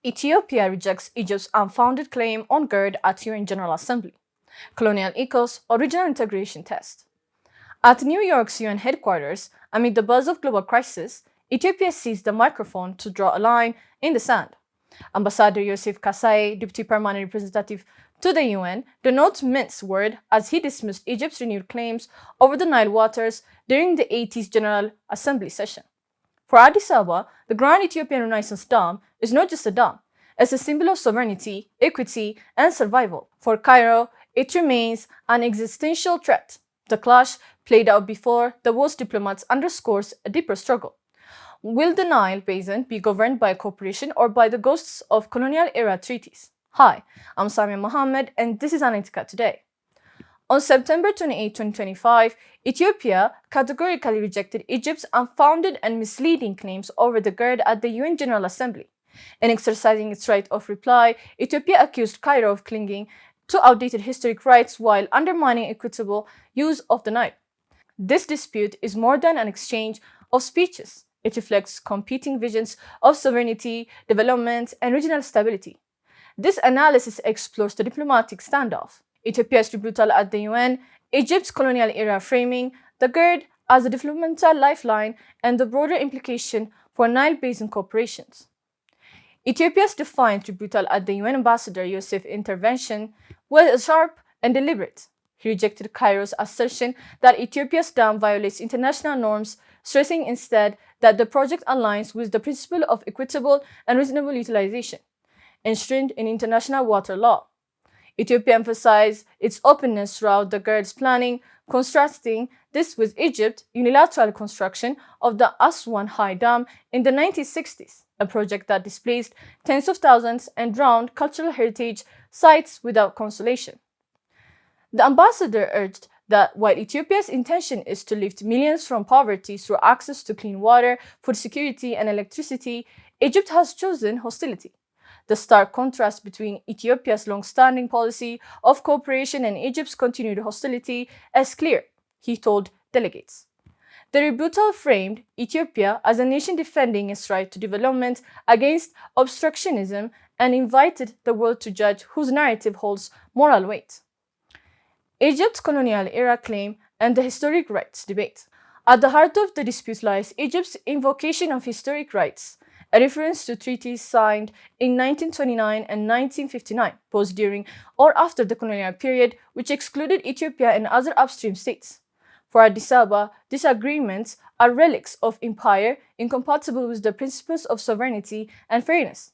Ethiopia rejects Egypt's unfounded claim on GERD at UN General Assembly. Colonial echoes or regional integration test. At New York's UN headquarters, amid the buzz of global crisis, Ethiopia seized the microphone to draw a line in the sand. Ambassador Yoseph Kassaye, Deputy Permanent Representative to the UN, did not mince word as he dismissed Egypt's renewed claims over the Nile waters during the 80th General Assembly session. For Addis Ababa, the Grand Ethiopian Renaissance Dam is not just a dam, it's a symbol of sovereignty, equity, and survival. For Cairo, it remains an existential threat. The clash, played out before the world's diplomats, underscores a deeper struggle. Will the Nile Basin be governed by cooperation or by the ghosts of colonial-era treaties? Hi, I'm Samia Mohammed, and this is Analytica Today. On September 28, 2025, Ethiopia categorically rejected Egypt's unfounded and misleading claims over the GERD at the UN General Assembly. In exercising its right of reply, Ethiopia accused Cairo of clinging to outdated historic rights while undermining equitable use of the Nile. This dispute is more than an exchange of speeches. It reflects competing visions of sovereignty, development, and regional stability. This analysis explores the diplomatic standoff, Ethiopia's rebuttal at the UN, Egypt's colonial-era framing, the GERD as a developmental lifeline, and the broader implication for Nile Basin corporations. Ethiopia's defiant rebuttal at the UN ambassador Yosef's intervention was sharp and deliberate. He rejected Cairo's assertion that Ethiopia's dam violates international norms, stressing instead that the project aligns with the principle of equitable and reasonable utilization, enshrined in international water law. Ethiopia emphasized its openness throughout the GERD's planning, contrasting this with Egypt's unilateral construction of the Aswan High Dam in the 1960s, a project that displaced tens of thousands and drowned cultural heritage sites without consolation. The ambassador urged that while Ethiopia's intention is to lift millions from poverty through access to clean water, food security, and electricity, Egypt has chosen hostility. The stark contrast between Ethiopia's long-standing policy of cooperation and Egypt's continued hostility is clear, he told delegates. The rebuttal framed Ethiopia as a nation defending its right to development against obstructionism and invited the world to judge whose narrative holds moral weight. Egypt's colonial-era claim and the historic rights debate. At the heart of the dispute lies Egypt's invocation of historic rights, a reference to treaties signed in 1929 and 1959, both during or after the colonial period, which excluded Ethiopia and other upstream states. For Addis Ababa, these agreements are relics of empire incompatible with the principles of sovereignty and fairness.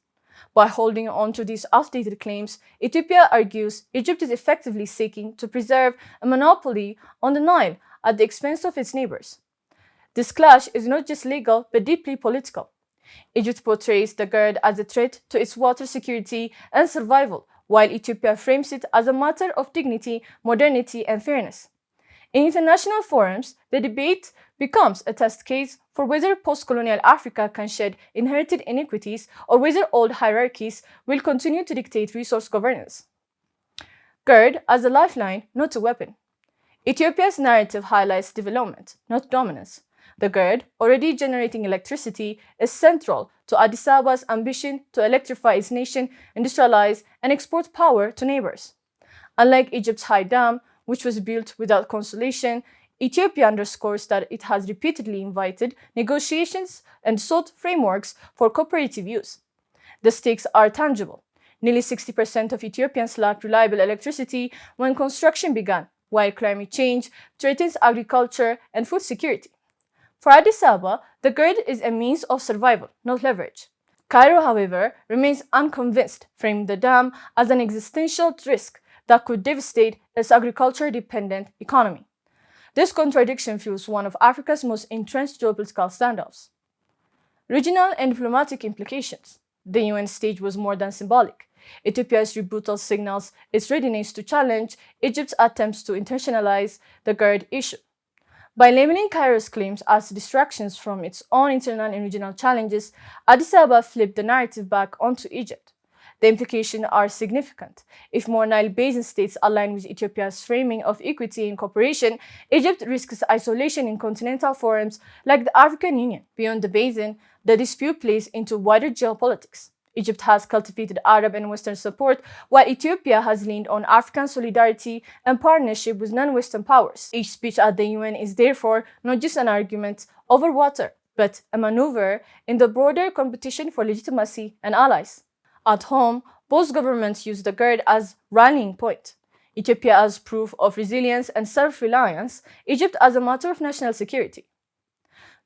By holding on to these outdated claims, Ethiopia argues Egypt is effectively seeking to preserve a monopoly on the Nile at the expense of its neighbors. This clash is not just legal but deeply political. Egypt portrays the GERD as a threat to its water security and survival, while Ethiopia frames it as a matter of dignity, modernity, and fairness. In international forums, the debate becomes a test case for whether post-colonial Africa can shed inherited inequities or whether old hierarchies will continue to dictate resource governance. GERD as a lifeline, not a weapon. Ethiopia's narrative highlights development, not dominance. The GERD, already generating electricity, is central to Addis Ababa's ambition to electrify its nation, industrialize, and export power to neighbors. Unlike Egypt's High Dam, which was built without consultation, Ethiopia underscores that it has repeatedly invited negotiations and sought frameworks for cooperative use. The stakes are tangible. Nearly 60% of Ethiopians lacked reliable electricity when construction began, while climate change threatens agriculture and food security. For Addis Ababa, the GERD is a means of survival, not leverage. Cairo, however, remains unconvinced, framing the dam as an existential risk that could devastate its agriculture-dependent economy. This contradiction fuels one of Africa's most entrenched geopolitical standoffs. Regional and diplomatic implications. The UN stage was more than symbolic. Ethiopia's rebuttal signals its readiness to challenge Egypt's attempts to internationalize the GERD issue. By labeling Cairo's claims as distractions from its own internal and regional challenges, Addis Ababa flipped the narrative back onto Egypt. The implications are significant. If more Nile Basin states align with Ethiopia's framing of equity and cooperation, Egypt risks isolation in continental forums like the African Union. Beyond the basin, the dispute plays into wider geopolitics. Egypt has cultivated Arab and Western support, while Ethiopia has leaned on African solidarity and partnership with non-Western powers. Each speech at the UN is therefore not just an argument over water, but a maneuver in the broader competition for legitimacy and allies. At home, both governments use the GERD as rallying point. Ethiopia as proof of resilience and self-reliance, Egypt as a matter of national security.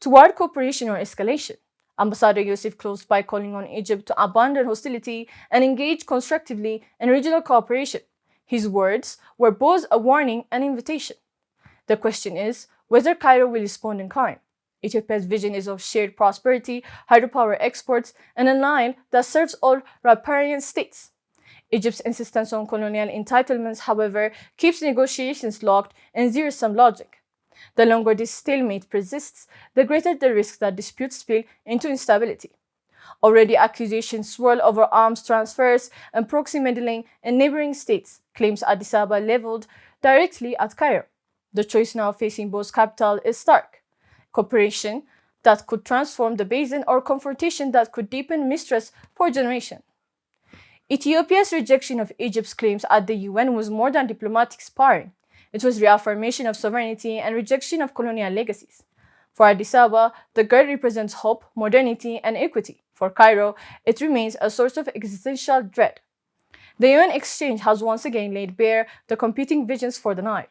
Toward cooperation or escalation, Ambassador Yoseph closed by calling on Egypt to abandon hostility and engage constructively in regional cooperation. His words were both a warning and invitation. The question is whether Cairo will respond in kind. Ethiopia's vision is of shared prosperity, hydropower exports, and a Nile that serves all riparian states. Egypt's insistence on colonial entitlements, however, keeps negotiations locked in zero-sum logic. The longer this stalemate persists, the greater the risk that disputes spill into instability. Already accusations swirl over arms transfers and proxy meddling in neighboring states, claims Addis Ababa leveled directly at Cairo. The choice now facing both capitals is stark: cooperation that could transform the basin or confrontation that could deepen mistrust for generations. Ethiopia's rejection of Egypt's claims at the UN was more than diplomatic sparring. It was reaffirmation of sovereignty and rejection of colonial legacies. For Addis Ababa, the GERD represents hope, modernity, and equity. For Cairo, it remains a source of existential dread. The UN exchange has once again laid bare the competing visions for the Nile,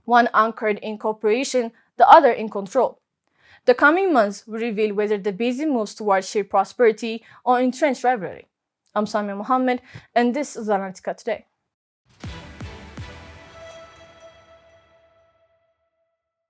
one anchored in cooperation, the other in control. The coming months will reveal whether the basin moves towards shared prosperity or entrenched rivalry. I'm Samia Mohammed, and this is Analytica Today.